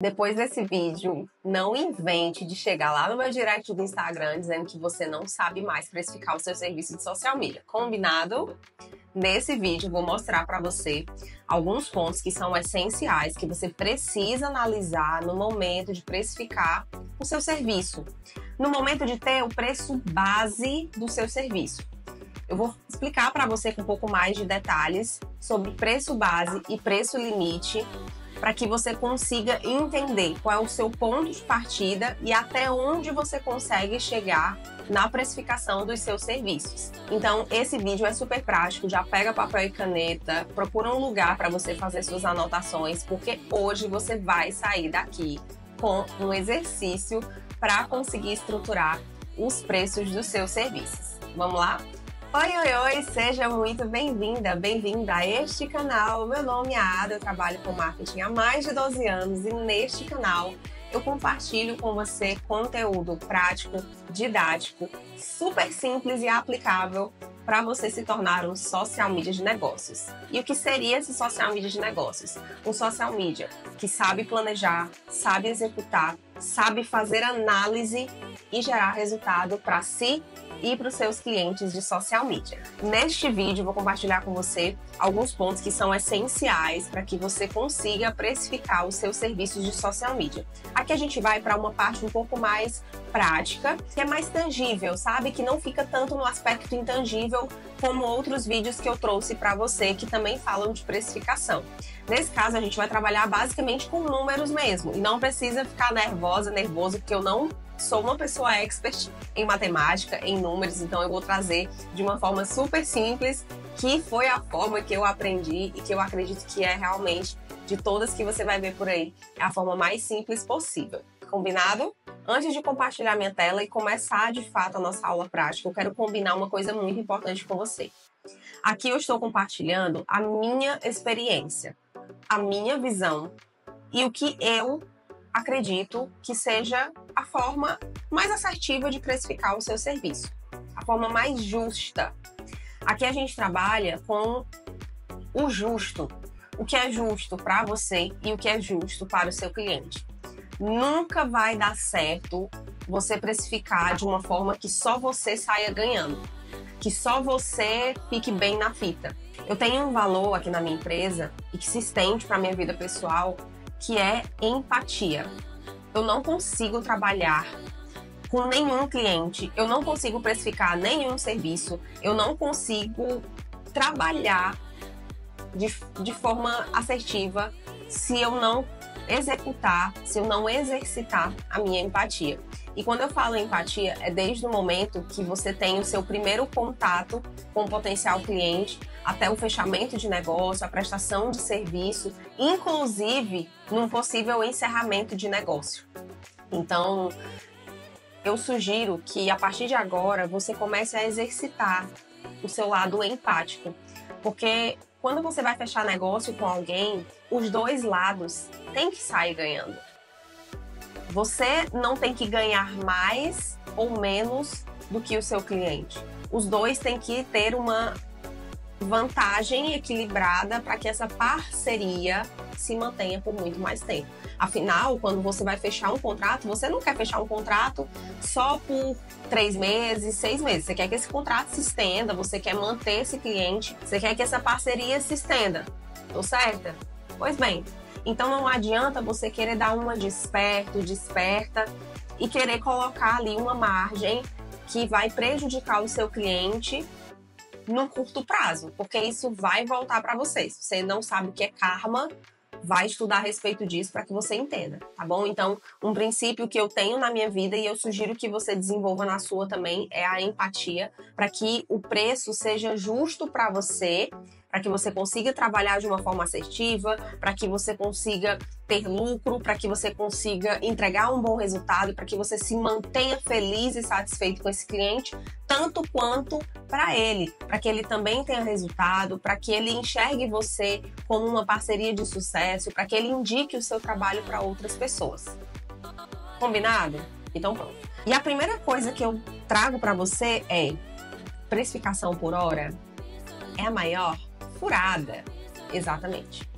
Depois desse vídeo, não invente de chegar lá no meu direct do Instagram dizendo que você não sabe mais precificar o seu serviço de social media. Combinado? Nesse vídeo, eu vou mostrar para você alguns pontos que são essenciais, que você precisa analisar no momento de precificar o seu serviço. No momento de ter o preço base do seu serviço. Eu vou explicar para você com um pouco mais de detalhes sobre preço base e preço limite, para que você consiga entender qual é o seu ponto de partida e até onde você consegue chegar na precificação dos seus serviços. Então, esse vídeo é super prático, já pega papel e caneta, procura um lugar para você fazer suas anotações, porque hoje você vai sair daqui com um exercício para conseguir estruturar os preços dos seus serviços. Vamos lá? Oi, seja muito bem-vinda a este canal. Meu nome é Ada, eu trabalho com marketing há mais de 12 anos e neste canal eu compartilho com você conteúdo prático, didático, super simples e aplicável para você se tornar um social media de negócios. E o que seria esse social media de negócios? Um social media que sabe planejar, sabe executar, sabe fazer análise e gerar resultado para si e para os seus clientes de social media. Neste vídeo, eu vou compartilhar com você alguns pontos que são essenciais para que você consiga precificar os seus serviços de social media. Aqui a gente vai para uma parte um pouco mais prática, que é mais tangível, sabe? Que não fica tanto no aspecto intangível como outros vídeos que eu trouxe para você que também falam de precificação. Nesse caso, a gente vai trabalhar basicamente com números mesmo e não precisa ficar nervoso, porque eu não sou uma pessoa expert em matemática, em números, então eu vou trazer de uma forma super simples, que foi a forma que eu aprendi e que eu acredito que é realmente, de todas que você vai ver por aí, é a forma mais simples possível. Combinado? Antes de compartilhar minha tela e começar de fato a nossa aula prática, eu quero combinar uma coisa muito importante com você. Aqui eu estou compartilhando a minha experiência, a minha visão e o que eu acredito que seja a forma mais assertiva de precificar o seu serviço, a forma mais justa. Aqui a gente trabalha com o justo, o que é justo para você e o que é justo para o seu cliente. Nunca vai dar certo você precificar de uma forma que só você saia ganhando, que só você fique bem na fita. Eu tenho um valor aqui na minha empresa e que se estende para a minha vida pessoal, que é empatia. Eu não consigo trabalhar com nenhum cliente, eu não consigo precificar nenhum serviço, eu não consigo trabalhar de forma assertiva se eu não executar, se eu não exercitar a minha empatia. E quando eu falo empatia, é desde o momento que você tem o seu primeiro contato com o potencial cliente, até o fechamento de negócio, a prestação de serviço, inclusive num possível encerramento de negócio. Então, eu sugiro que a partir de agora você comece a exercitar o seu lado empático, porque quando você vai fechar negócio com alguém, os dois lados têm que sair ganhando. Você não tem que ganhar mais ou menos do que o seu cliente. Os dois têm que ter uma vantagem equilibrada para que essa parceria se mantenha por muito mais tempo. Afinal, quando você vai fechar um contrato, você não quer fechar um contrato só por 3 meses, 6 meses. Você quer que esse contrato se estenda, você quer manter esse cliente, você quer que essa parceria se estenda. Tô certa? Pois bem, então não adianta você querer dar uma de esperto, de esperta e querer colocar ali uma margem que vai prejudicar o seu cliente no curto prazo, porque isso vai voltar para você. Se você não sabe o que é karma, vai estudar a respeito disso para que você entenda, tá bom? Então, um princípio que eu tenho na minha vida e eu sugiro que você desenvolva na sua também é a empatia, para que o preço seja justo para você, para que você consiga trabalhar de uma forma assertiva, para que você consiga ter lucro, para que você consiga entregar um bom resultado, para que você se mantenha feliz e satisfeito com esse cliente, tanto quanto para ele, para que ele também tenha resultado, para que ele enxergue você como uma parceria de sucesso, para que ele indique o seu trabalho para outras pessoas. Combinado? Então pronto. E a primeira coisa que eu trago para você é: precificação por hora é a maior furada. Exatamente.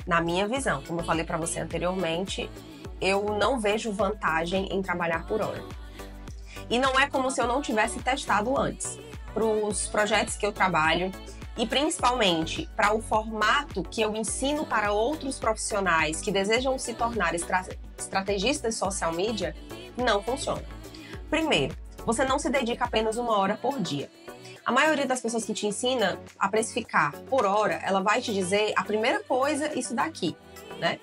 Na minha visão, como eu falei para você anteriormente, eu não vejo vantagem em trabalhar por hora. E não é como se eu não tivesse testado antes. Para os projetos que eu trabalho e principalmente para o formato que eu ensino para outros profissionais que desejam se tornar estrategistas de social media, não funciona. Primeiro, você não se dedica apenas 1 hora por dia. A maioria das pessoas que te ensina a precificar por hora, ela vai te dizer a primeira coisa, isso daqui, né?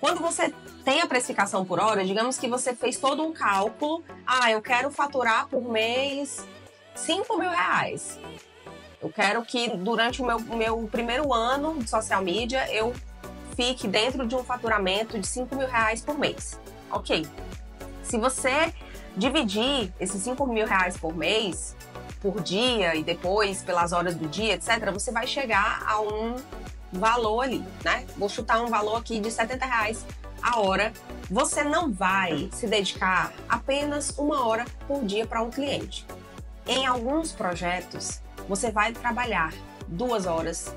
Quando você tem a precificação por hora, digamos que você fez todo um cálculo, eu quero faturar por mês 5 mil reais. Eu quero que durante o meu primeiro ano de social media eu fique dentro de um faturamento de 5 mil reais por mês. Ok. Se você dividir esses 5 mil reais por mês, por dia e depois pelas horas do dia, etc., você vai chegar a um valor ali, né? Vou chutar um valor aqui de 70 reais a hora. Você não vai se dedicar apenas 1 hora por dia para um cliente. Em alguns projetos, você vai trabalhar 2 horas,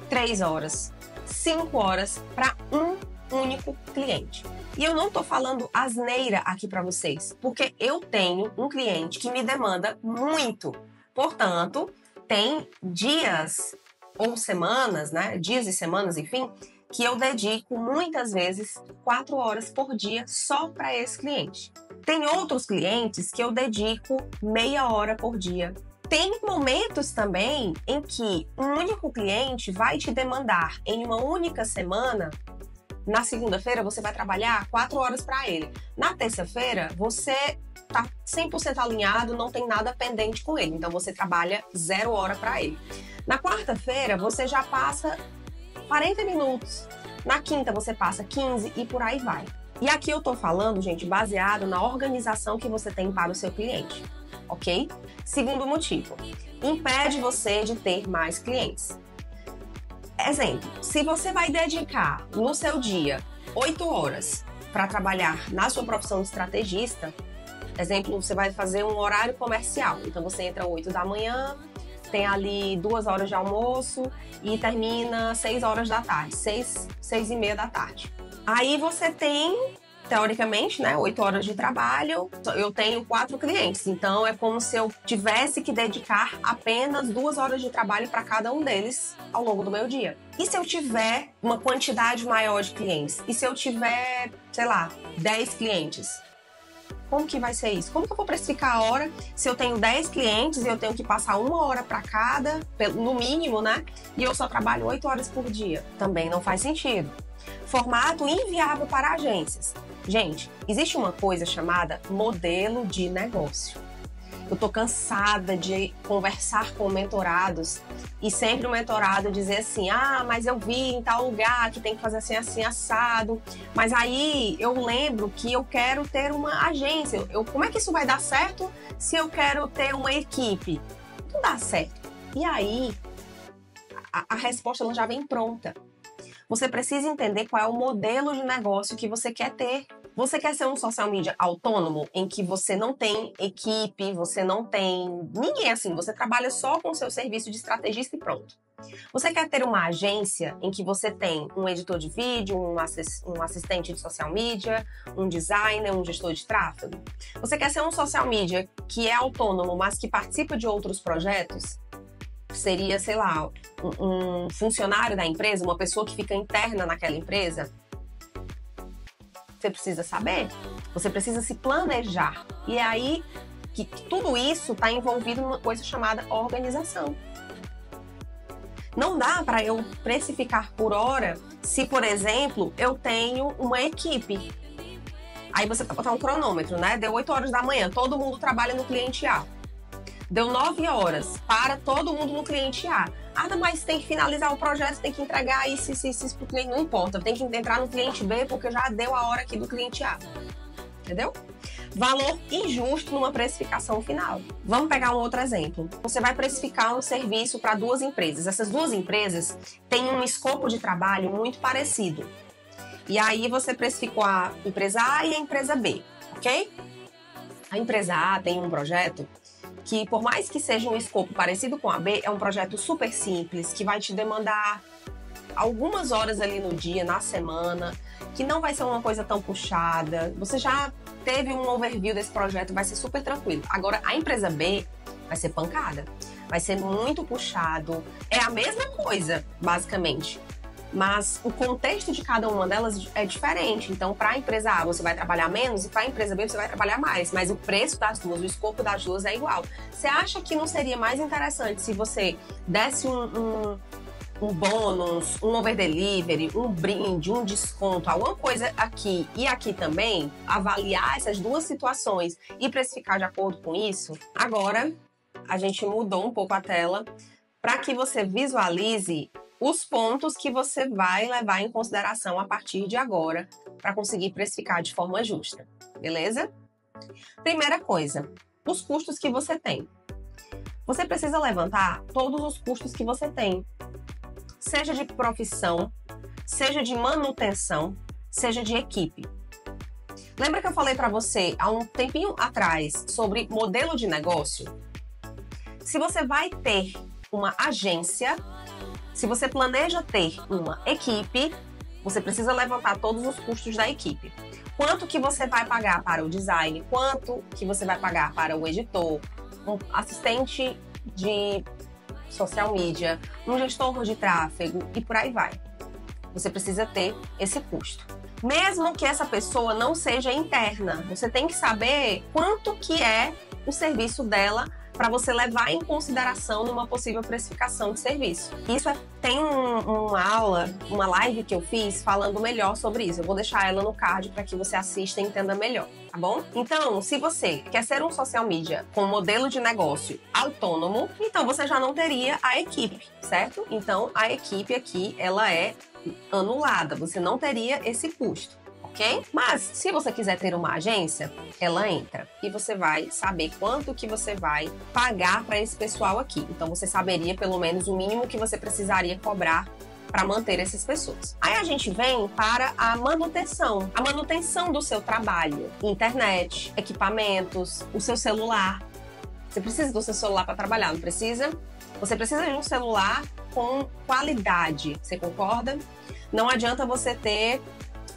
3 horas, 5 horas para um único cliente. E eu não tô falando asneira aqui para vocês, porque eu tenho um cliente que me demanda muito. Portanto, tem dias ou semanas, né? Dias e semanas, enfim, que eu dedico muitas vezes 4 horas por dia só para esse cliente. Tem outros clientes que eu dedico meia hora por dia. Tem momentos também em que um único cliente vai te demandar em uma única semana. Na segunda-feira você vai trabalhar 4 horas para ele. Na terça-feira você tá 100% alinhado, não tem nada pendente com ele. Então você trabalha 0 hora para ele. Na quarta-feira você já passa 40 minutos. Na quinta você passa 15 e por aí vai. E aqui eu tô falando, gente, baseado na organização que você tem para o seu cliente, ok? Segundo motivo, impede você de ter mais clientes. Exemplo, se você vai dedicar no seu dia 8 horas para trabalhar na sua profissão de estrategista, exemplo, você vai fazer um horário comercial. Então você entra 8 da manhã, tem ali 2 horas de almoço e termina 6 horas da tarde, 6 e meia da tarde. Aí você tem, teoricamente, né, 8 horas de trabalho, eu tenho 4 clientes, então é como se eu tivesse que dedicar apenas 2 horas de trabalho para cada um deles ao longo do meu dia. E se eu tiver uma quantidade maior de clientes? E se eu tiver, sei lá, 10 clientes? Como que vai ser isso? Como que eu vou precificar a hora se eu tenho 10 clientes e eu tenho que passar 1 hora para cada, no mínimo, né? E eu só trabalho 8 horas por dia? Também não faz sentido. Formato inviável para agências. Gente, existe uma coisa chamada modelo de negócio. Eu tô cansada de conversar com mentorados e sempre o mentorado dizer assim, mas eu vi em tal lugar que tem que fazer assim, assim, assado. Mas aí eu lembro que eu quero ter uma agência. Como é que isso vai dar certo se eu quero ter uma equipe? Não dá certo. E aí, a resposta ela já vem pronta. Você precisa entender qual é o modelo de negócio que você quer ter. Você quer ser um social media autônomo, em que você não tem equipe, você não tem ninguém assim, você trabalha só com o seu serviço de estrategista e pronto. Você quer ter uma agência em que você tem um editor de vídeo, um assistente de social media, um designer, um gestor de tráfego? Você quer ser um social media que é autônomo, mas que participa de outros projetos? Seria, sei lá, um funcionário da empresa, uma pessoa que fica interna naquela empresa? Você precisa saber, você precisa se planejar. E é aí que tudo isso está envolvido numa coisa chamada organização. Não dá para eu precificar por hora se, por exemplo, eu tenho uma equipe. Aí você vai botar um cronômetro, né? Deu 8 horas da manhã, todo mundo trabalha no cliente A. Deu 9 horas, para todo mundo no cliente A. Mas tem que finalizar o projeto, tem que entregar isso pro cliente, não importa. Tem que entrar no cliente B porque já deu a hora aqui do cliente A. Entendeu? Valor injusto numa precificação final. Vamos pegar um outro exemplo. Você vai precificar um serviço para 2 empresas. Essas 2 empresas têm um escopo de trabalho muito parecido. E aí você precificou a empresa A e a empresa B, ok? A empresa A tem um projeto que, por mais que seja um escopo parecido com a B, é um projeto super simples, que vai te demandar algumas horas ali no dia, na semana, que não vai ser uma coisa tão puxada. Você já teve um overview desse projeto, vai ser super tranquilo. Agora, a empresa B vai ser pancada. Vai ser muito puxado. É a mesma coisa, basicamente. Mas o contexto de cada uma delas é diferente. Então, para a empresa A, você vai trabalhar menos e para a empresa B, você vai trabalhar mais. Mas o preço das duas, o escopo das duas é igual. Você acha que não seria mais interessante se você desse um bônus, um over delivery, um brinde, um desconto, alguma coisa aqui e aqui também? Avaliar essas duas situações e precificar de acordo com isso? Agora, a gente mudou um pouco a tela para que você visualize os pontos que você vai levar em consideração a partir de agora para conseguir precificar de forma justa, beleza? Primeira coisa, os custos que você tem. Você precisa levantar todos os custos que você tem, seja de profissão, seja de manutenção, seja de equipe. Lembra que eu falei para você há um tempinho atrás sobre modelo de negócio? Se você vai ter uma agência, se você planeja ter uma equipe, você precisa levantar todos os custos da equipe. Quanto que você vai pagar para o design, quanto que você vai pagar para o editor, um assistente de social media, um gestor de tráfego e por aí vai. Você precisa ter esse custo. Mesmo que essa pessoa não seja interna, você tem que saber quanto que é o serviço dela para você levar em consideração numa possível precificação de serviço. Isso tem uma aula, uma live que eu fiz falando melhor sobre isso. Eu vou deixar ela no card para que você assista e entenda melhor, tá bom? Então, se você quer ser um social media com modelo de negócio autônomo, então você já não teria a equipe, certo? Então, a equipe aqui, ela é anulada, você não teria esse custo. Ok? Mas se você quiser ter uma agência, ela entra e você vai saber quanto que você vai pagar para esse pessoal aqui. Então você saberia pelo menos o mínimo que você precisaria cobrar para manter essas pessoas. Aí a gente vem para a manutenção do seu trabalho, internet, equipamentos, o seu celular. Você precisa do seu celular para trabalhar, não precisa? Você precisa de um celular com qualidade, você concorda? Não adianta você ter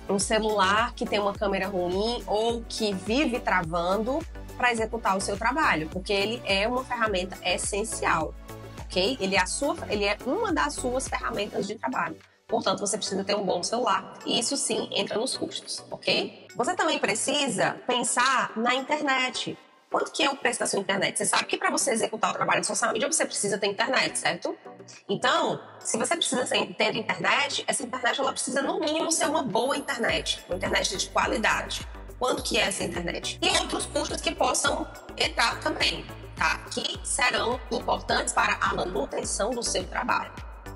um celular que tem uma câmera ruim ou que vive travando para executar o seu trabalho, porque ele é uma ferramenta essencial, ok? Ele é uma das suas ferramentas de trabalho. Portanto, você precisa ter um bom celular. E isso sim entra nos custos, ok? Você também precisa pensar na internet. Quanto que é o preço da sua internet? Você sabe que para você executar o trabalho de social media, você precisa ter internet, certo? Então, se você precisa ter internet, essa internet ela precisa no mínimo ser uma boa internet. Uma internet de qualidade. Quanto que é essa internet? E outros custos que possam entrar também, tá? Que serão importantes para a manutenção do seu trabalho,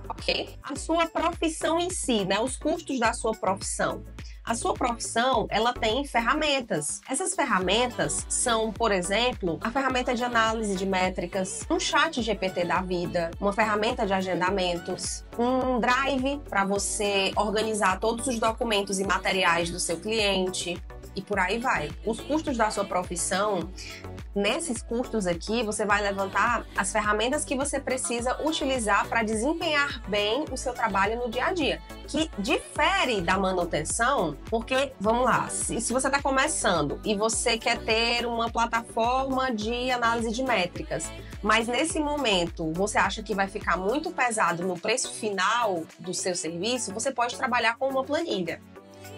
ok? A sua profissão em si, né? Os custos da sua profissão. A sua profissão, ela tem ferramentas. Essas ferramentas são, por exemplo, a ferramenta de análise de métricas, um chat GPT da vida, uma ferramenta de agendamentos, um drive para você organizar todos os documentos e materiais do seu cliente e por aí vai. Os custos da sua profissão, nesses custos aqui, você vai levantar as ferramentas que você precisa utilizar para desempenhar bem o seu trabalho no dia a dia, que difere da manutenção, porque, vamos lá, se você está começando e você quer ter uma plataforma de análise de métricas, mas nesse momento você acha que vai ficar muito pesado no preço final do seu serviço, você pode trabalhar com uma planilha.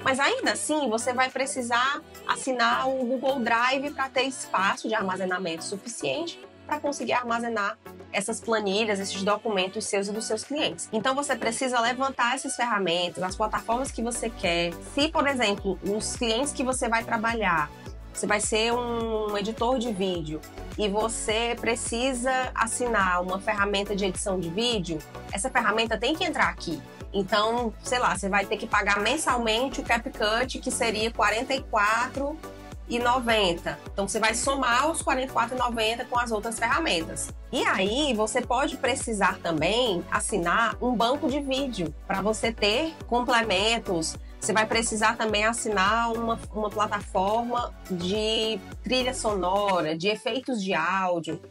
Mas ainda assim, você vai precisar assinar o Google Drive para ter espaço de armazenamento suficiente para conseguir armazenar essas planilhas, esses documentos seus e dos seus clientes. Então, você precisa levantar essas ferramentas, as plataformas que você quer. Se, por exemplo, os clientes que você vai trabalhar, você vai ser um editor de vídeo e você precisa assinar uma ferramenta de edição de vídeo, essa ferramenta tem que entrar aqui. Então, sei lá, você vai ter que pagar mensalmente o CapCut, que seria R$ 44,90. Então, você vai somar os R$ 44,90 com as outras ferramentas. E aí, você pode precisar também assinar um banco de vídeo para você ter complementos. Você vai precisar também assinar uma plataforma de trilha sonora, de efeitos de áudio.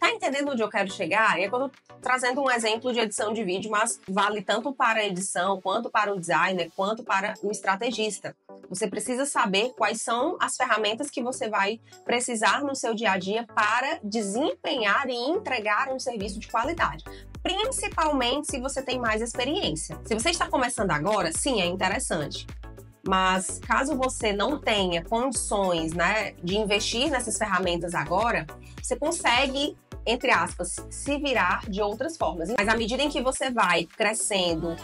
Tá entendendo onde eu quero chegar? E é quando eu tô trazendo um exemplo de edição de vídeo, mas vale tanto para a edição, quanto para o designer, quanto para o estrategista. Você precisa saber quais são as ferramentas que você vai precisar no seu dia a dia para desempenhar e entregar um serviço de qualidade. Principalmente se você tem mais experiência. Se você está começando agora, sim, é interessante. Mas caso você não tenha condições, né, de investir nessas ferramentas agora, você consegue, entre aspas, se virar de outras formas. Mas à medida em que você vai crescendo,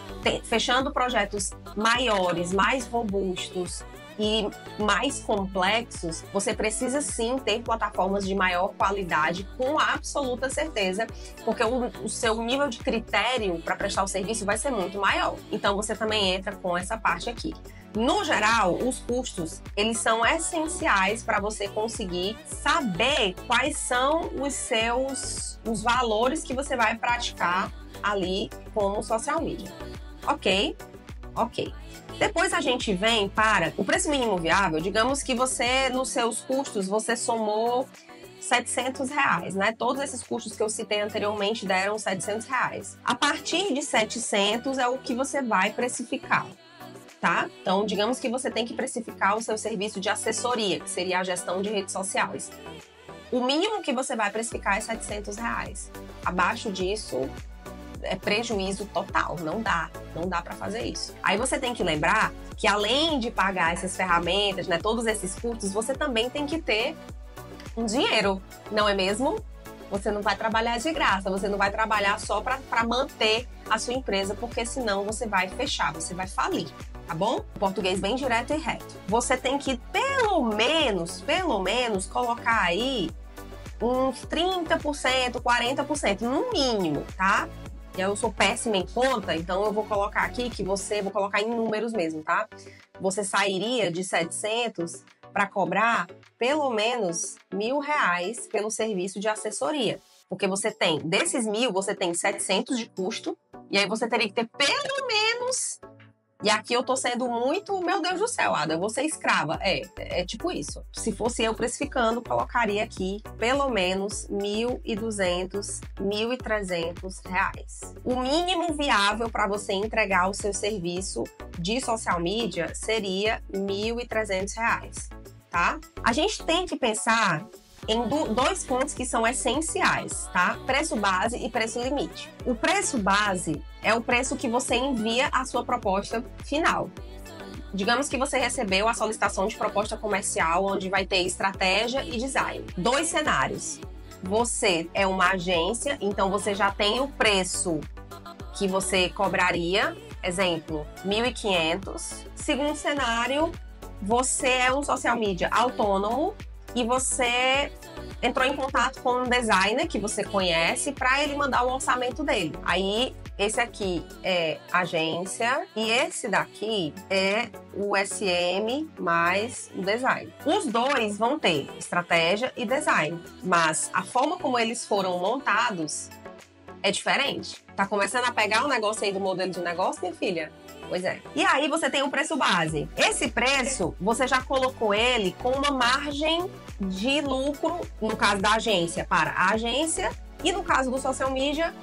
fechando projetos maiores, mais robustos e mais complexos, você precisa sim ter plataformas de maior qualidade com absoluta certeza, porque o seu nível de critério para prestar o serviço vai ser muito maior. Então você também entra com essa parte aqui. No geral, os custos, eles são essenciais para você conseguir saber quais são os valores que você vai praticar ali com o social media. Ok? Ok. Depois a gente vem para o preço mínimo viável. Digamos que você, nos seus custos, você somou R$700, né? Todos esses custos que eu citei anteriormente deram R$700. A partir de 700 é o que você vai precificar, tá? Então, digamos que você tem que precificar o seu serviço de assessoria, que seria a gestão de redes sociais. O mínimo que você vai precificar é R$700. Abaixo disso, é prejuízo total, não dá para fazer isso. Aí você tem que lembrar que além de pagar essas ferramentas, né, todos esses custos, você também tem que ter um dinheiro, não é mesmo? Você não vai trabalhar de graça, você não vai trabalhar só para manter a sua empresa, porque senão você vai fechar, você vai falir, tá bom? Português bem direto e reto. Você tem que pelo menos colocar aí uns 30%, 40%, no mínimo, tá? Eu sou péssima em conta, então eu vou colocar aqui vou colocar em números mesmo, tá? Você sairia de 700 para cobrar pelo menos R$1.000 pelo serviço de assessoria. Porque você tem, desses 1.000, você tem 700 de custo, e aí você teria que ter pelo menos... E aqui eu tô sendo muito, meu Deus do céu, Ada, eu vou ser escrava. É tipo isso. Se fosse eu precificando, colocaria aqui pelo menos R$1.200, R$1.300. O mínimo viável para você entregar o seu serviço de social media seria R$1.300, tá? A gente tem que pensar em dois pontos que são essenciais, tá? Preço base e preço limite. O preço base é o preço que você envia a sua proposta final. Digamos que você recebeu a solicitação de proposta comercial, onde vai ter estratégia e design. Dois cenários. Você é uma agência, então você já tem o preço que você cobraria, exemplo, R$1.500. Segundo cenário, você é um social media autônomo, e você entrou em contato com um designer que você conhece para ele mandar o orçamento dele. Aí, esse aqui é agência e esse daqui é o SM mais o design. Os dois vão ter estratégia e design, mas a forma como eles foram montados é diferente. Tá começando a pegar o negócio aí do modelo de negócio, minha filha? Pois é. E aí você tem o preço base. Esse preço, você já colocou ele com uma margem de lucro, no caso da agência, para a agência, e no caso do social media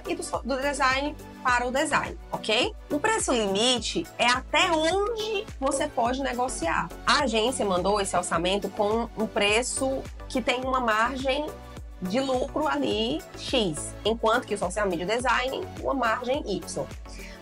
e do design para o design, ok? O preço limite é até onde você pode negociar. A agência mandou esse orçamento com um preço que tem uma margem de lucro ali X, enquanto que o social media design, uma margem Y.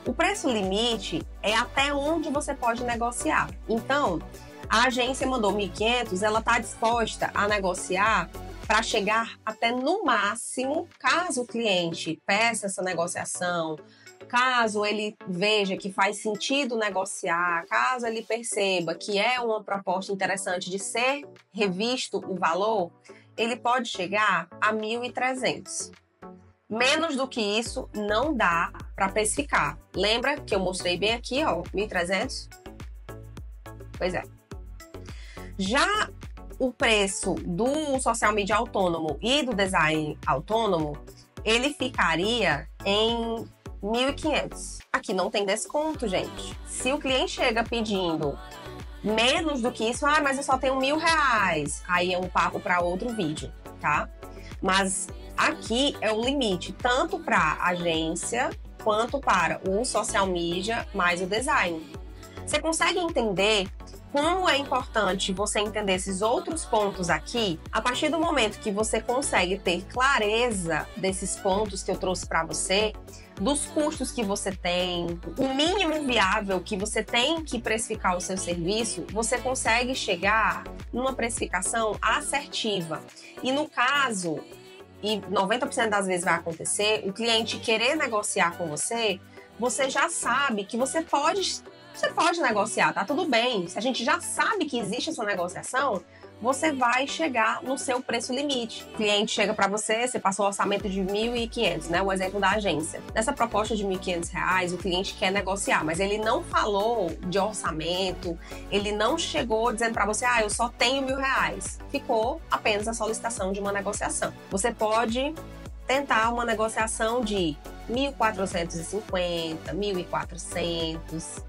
O preço limite é até onde você pode negociar. Então, a agência mandou 1.500, ela está disposta a negociar para chegar até no máximo, caso o cliente peça essa negociação, caso ele veja que faz sentido negociar, caso ele perceba que é uma proposta interessante de ser revisto o valor, ele pode chegar a 1.300. Menos do que isso não dá para precificar. Lembra que eu mostrei bem aqui, ó, 1.300? Pois é. Já o preço do social media autônomo e do design autônomo, ele ficaria em 1.500. Aqui não tem desconto, gente. Se o cliente chega pedindo menos do que isso, mas eu só tenho R$1.000, aí é um papo para outro vídeo, tá? Mas aqui é o limite, tanto para agência quanto para o social media mais o design. Você consegue entender como é importante você entender esses outros pontos aqui? A partir do momento que você consegue ter clareza desses pontos que eu trouxe para você, dos custos que você tem, o mínimo viável que você tem que precificar o seu serviço, você consegue chegar numa precificação assertiva. E no caso, e 90% das vezes vai acontecer, o cliente querer negociar com você, você já sabe que você pode negociar, tá tudo bem. Se a gente já sabe que existe essa negociação, você vai chegar no seu preço limite. O cliente chega para você, você passou o orçamento de R$1.500, né? O exemplo da agência. Nessa proposta de R$1.500, o cliente quer negociar, mas ele não falou de orçamento, ele não chegou dizendo para você, eu só tenho R$1.000. Ficou apenas a solicitação de uma negociação. Você pode tentar uma negociação de 1.450, 1.400.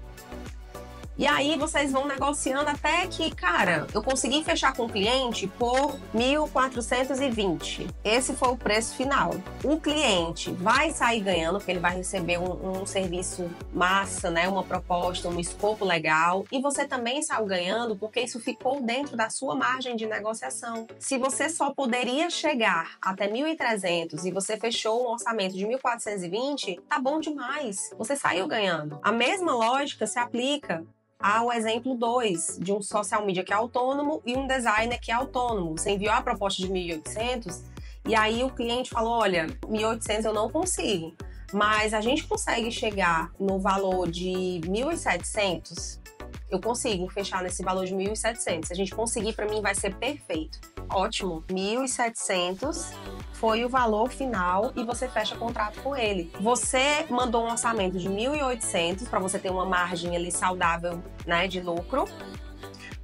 E aí vocês vão negociando até que, cara, eu consegui fechar com o cliente por 1.420. Esse foi o preço final. O cliente vai sair ganhando, porque ele vai receber um serviço massa, né? Uma proposta, um escopo legal. E você também saiu ganhando porque isso ficou dentro da sua margem de negociação. Se você só poderia chegar até 1.300 e você fechou um orçamento de 1.420, tá bom demais. Você saiu ganhando. A mesma lógica se aplica ao exemplo 2, de um social media que é autônomo e um designer que é autônomo. Você enviou a proposta de 1.800 e aí o cliente falou, olha, 1.800 eu não consigo, mas a gente consegue chegar no valor de 1.700, eu consigo fechar nesse valor de 1.700. Se a gente conseguir, para mim vai ser perfeito. Ótimo, 1.700 foi o valor final e você fecha contrato com ele. Você mandou um orçamento de 1.800 para você ter uma margem ali saudável, né, de lucro.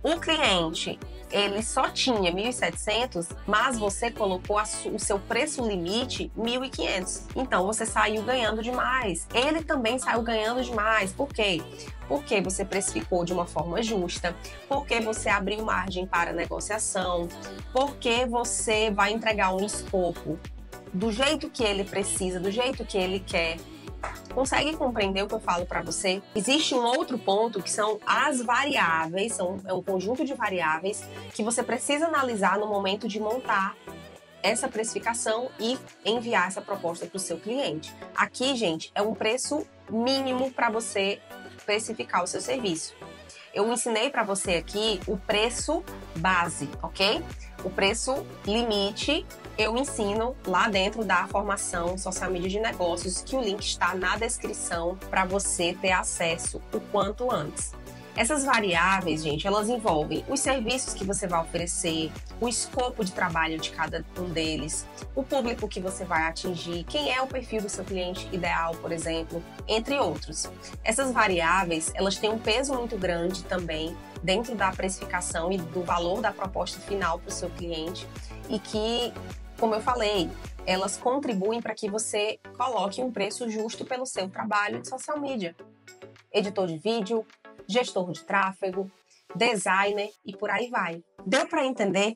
O cliente, ele só tinha 1.700, mas você colocou o seu preço limite 1.500. Então você saiu ganhando demais. Ele também saiu ganhando demais. Por quê? Porque você precificou de uma forma justa, porque você abriu margem para negociação, porque você vai entregar um escopo do jeito que ele precisa, do jeito que ele quer. Consegue compreender o que eu falo para você? Existe um outro ponto que são as variáveis, é um conjunto de variáveis que você precisa analisar no momento de montar essa precificação e enviar essa proposta para o seu cliente. Aqui, gente, é um preço mínimo para você precificar o seu serviço. Eu ensinei para você aqui o preço base, ok? O preço limite eu ensino lá dentro da formação Social Media de Negócios, que o link está na descrição para você ter acesso o quanto antes. Essas variáveis, gente, elas envolvem os serviços que você vai oferecer, o escopo de trabalho de cada um deles, o público que você vai atingir, quem é o perfil do seu cliente ideal, por exemplo, entre outros. Essas variáveis, elas têm um peso muito grande também dentro da precificação e do valor da proposta final para o seu cliente e que, como eu falei, elas contribuem para que você coloque um preço justo pelo seu trabalho de social media. Editor de vídeo, gestor de tráfego, designer e por aí vai. Deu para entender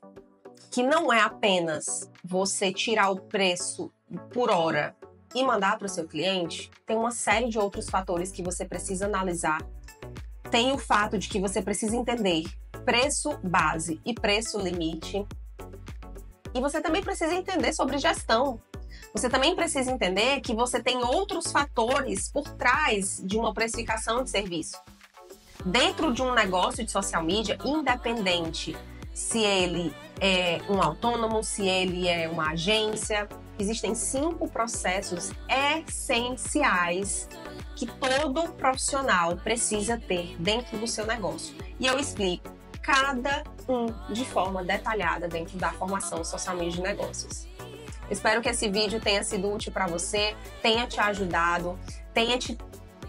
que não é apenas você tirar o preço por hora e mandar para o seu cliente, tem uma série de outros fatores que você precisa analisar. Tem o fato de que você precisa entender preço base e preço limite. E você também precisa entender sobre gestão. Você também precisa entender que você tem outros fatores por trás de uma precificação de serviço. Dentro de um negócio de social media, independente se ele é um autônomo, se ele é uma agência, existem 5 processos essenciais que todo profissional precisa ter dentro do seu negócio. E eu explico cada um de forma detalhada dentro da formação Social Media de Negócios. Espero que esse vídeo tenha sido útil para você, tenha te ajudado, tenha te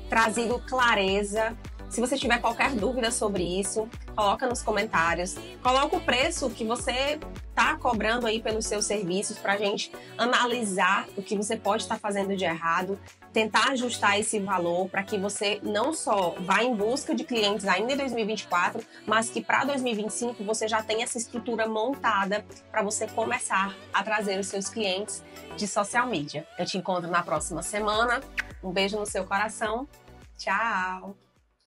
trazido clareza. Se você tiver qualquer dúvida sobre isso, coloca nos comentários. Coloca o preço que você está cobrando aí pelos seus serviços para a gente analisar o que você pode estar fazendo de errado. tentar ajustar esse valor para que você não só vá em busca de clientes ainda em 2024, mas que para 2025 você já tenha essa estrutura montada para você começar a trazer os seus clientes de social media. Eu te encontro na próxima semana. Um beijo no seu coração. Tchau!